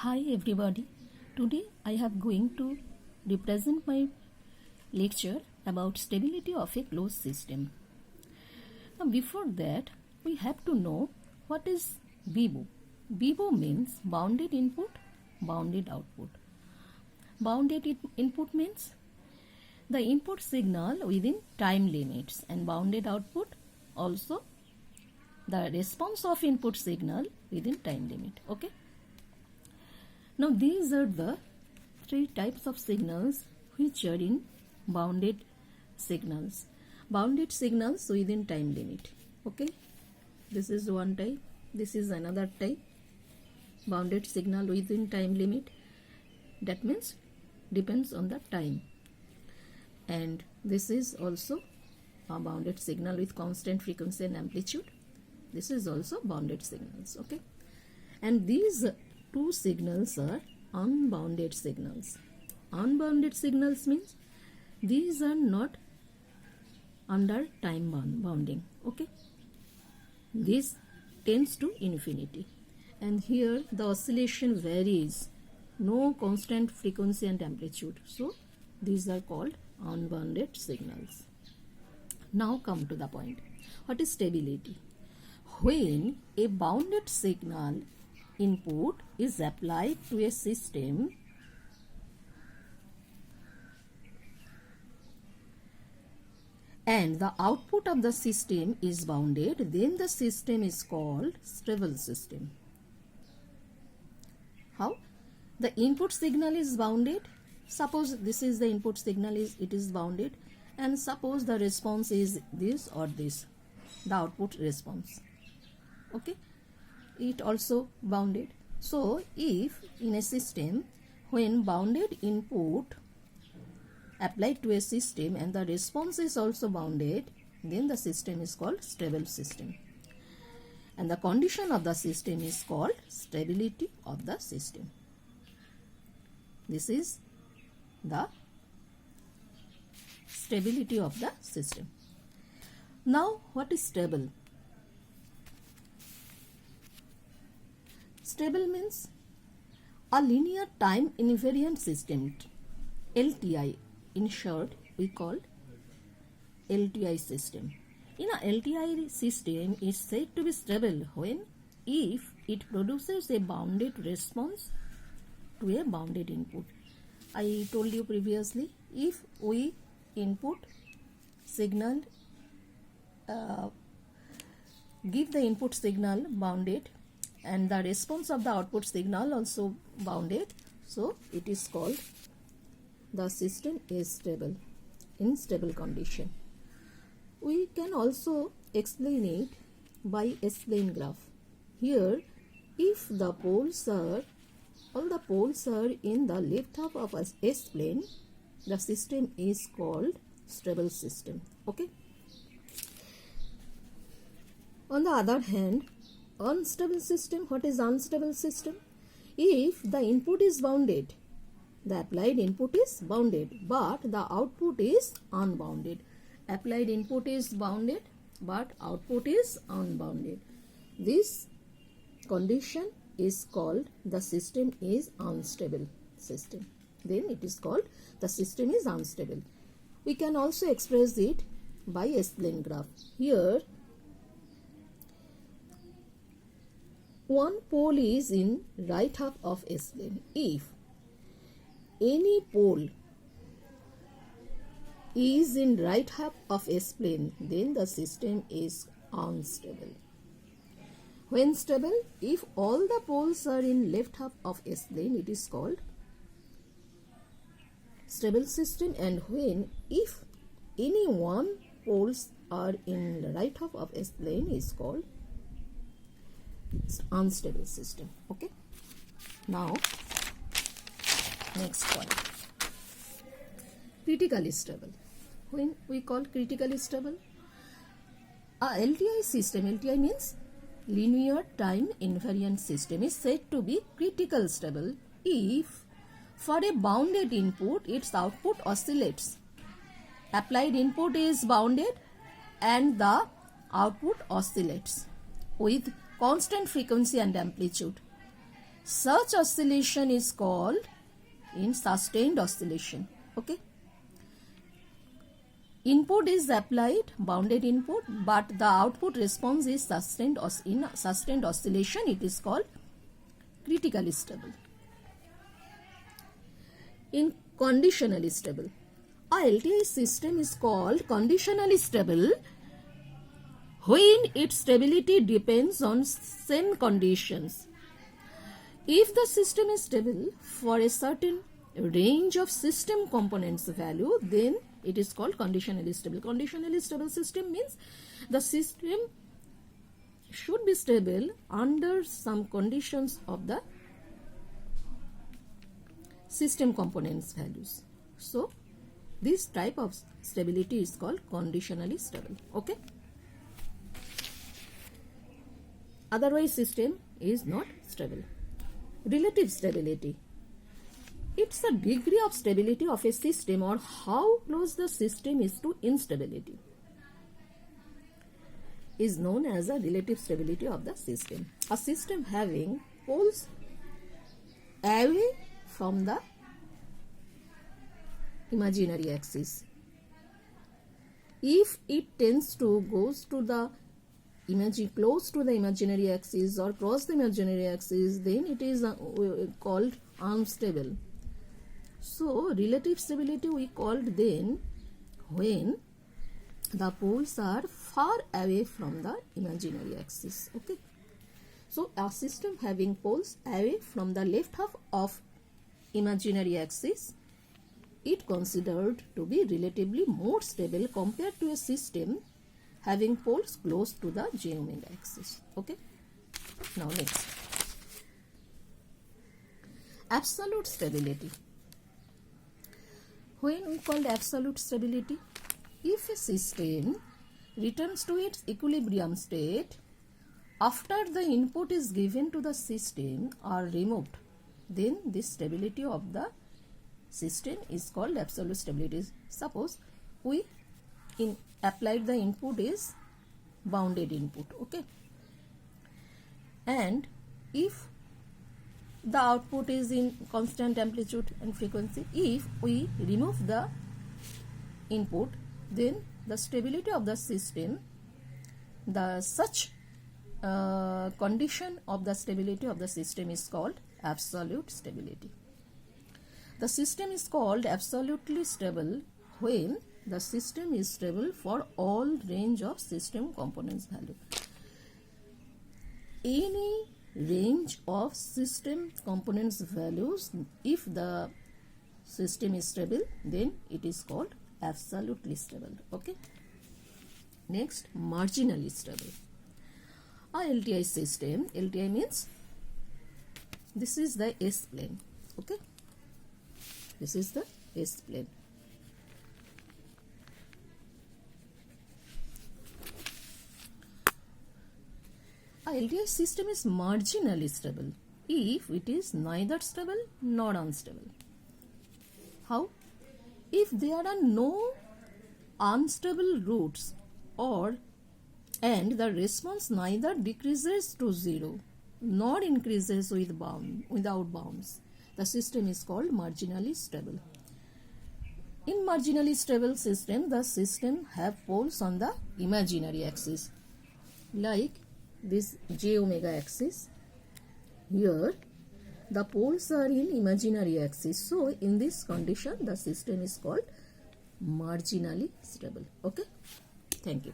Hi everybody. Today I have going to represent my lecture about stability of a closed system. Now before that we have to know what is BIBO. BIBO means bounded input, bounded output. Bounded input means the input signal within time limits, and bounded output also the response of input signal within time limit. Okay. Now these are the three types of signals which are in bounded signals. Bounded signals within time limit. Okay. This is one type. This is another type. Bounded signal within time limit. That means depends on the time. And this is also a bounded signal with constant frequency and amplitude. This is also bounded signals. Okay. And these two signals are unbounded signals. Unbounded signals means these are not under time bounding. Okay. This tends to infinity. And here the oscillation varies. No constant frequency and amplitude. So these are called unbounded signals. Now come to the point. What is stability? When a bounded signal input is applied to a system and the output of the system is bounded, then the system is called stable system. How? The input signal is bounded. Suppose this is the input signal, it is bounded, and suppose the response is this or this, the output response. Okay. It also bounded. So if in a system when bounded input applied to a system and the response is also bounded, then the system is called stable system. And the condition of the system is called stability of the system. This is the stability of the system. Now what is stable? Stable means a linear time invariant system, LTI. In short, we call LTI system. In a LTI system is said to be stable when if it produces a bounded response to a bounded input. I told you previously, if we input signal, give the input signal bounded, and the response of the output signal also bounded, so it is called the system is stable, in stable condition. We can also explain it by S-plane graph. Here, if the poles are, all the poles are in the left half of a S-plane, the system is called stable system. Okay. On the other hand, unstable system. What is unstable system? If the input is bounded, the applied input is bounded, but the output is unbounded. Applied input is bounded, but output is unbounded. This condition is called the system is unstable system. Then it is called the system is unstable. We can also express it by S-plane graph. Here, one pole is in right half of S-plane. If any pole is in right half of S-plane, then the system is unstable. When stable, if all the poles are in left half of S-plane, it is called stable system, and when if any one poles are in right half of S-plane is called unstable system. Okay. Now next point, critically stable. When we call critically stable, a LTI system, LTI means linear time invariant system, is said to be critical stable if for a bounded input its output oscillates. Applied input is bounded and the output oscillates with constant frequency and amplitude. Such oscillation is called in sustained oscillation. Okay. Input is applied, bounded input, but the output response is sustained. In sustained oscillation, it is called critically stable. In conditionally stable, a LTI system is called conditionally stable when its stability depends on same conditions. If the system is stable for a certain range of system components value, then it is called conditionally stable. Conditionally stable system means the system should be stable under some conditions of the system components values. So this type of stability is called conditionally stable. Okay. Otherwise system is not stable. Relative stability. It's the degree of stability of a system or how close the system is to instability is known as the relative stability of the system. A system having poles away from the imaginary axis. If it tends to goes to the close to the imaginary axis or cross the imaginary axis, then it is called unstable. So relative stability we called then when the poles are far away from the imaginary axis. Okay. So a system having poles away from the left half of imaginary axis, it considered to be relatively more stable compared to a system having poles close to the j omega axis. Okay. Now next, absolute stability. When we call absolute stability, if a system returns to its equilibrium state after the input is given to the system are removed, then this stability of the system is called absolute stability. Suppose we applied the input is bounded input. Okay. And if the output is in constant amplitude and frequency, if we remove the input, then the stability of the system, such condition of the stability of the system is called absolute stability. The system is called absolutely stable when the system is stable for all range of system components value. Any range of system components values, if the system is stable, then it is called absolutely stable. Okay. Next, marginally stable. A LTI system, LTI means this is the S plane. Okay. This is the S plane. A LTI system is marginally stable if it is neither stable nor unstable. How? If there are no unstable roots and the response neither decreases to zero nor increases without bounds, the system is called marginally stable. In marginally stable system, the system have poles on the imaginary axis, like this j omega axis. Here the poles are in imaginary axis. So in this condition the system is called marginally stable. Okay. Thank you.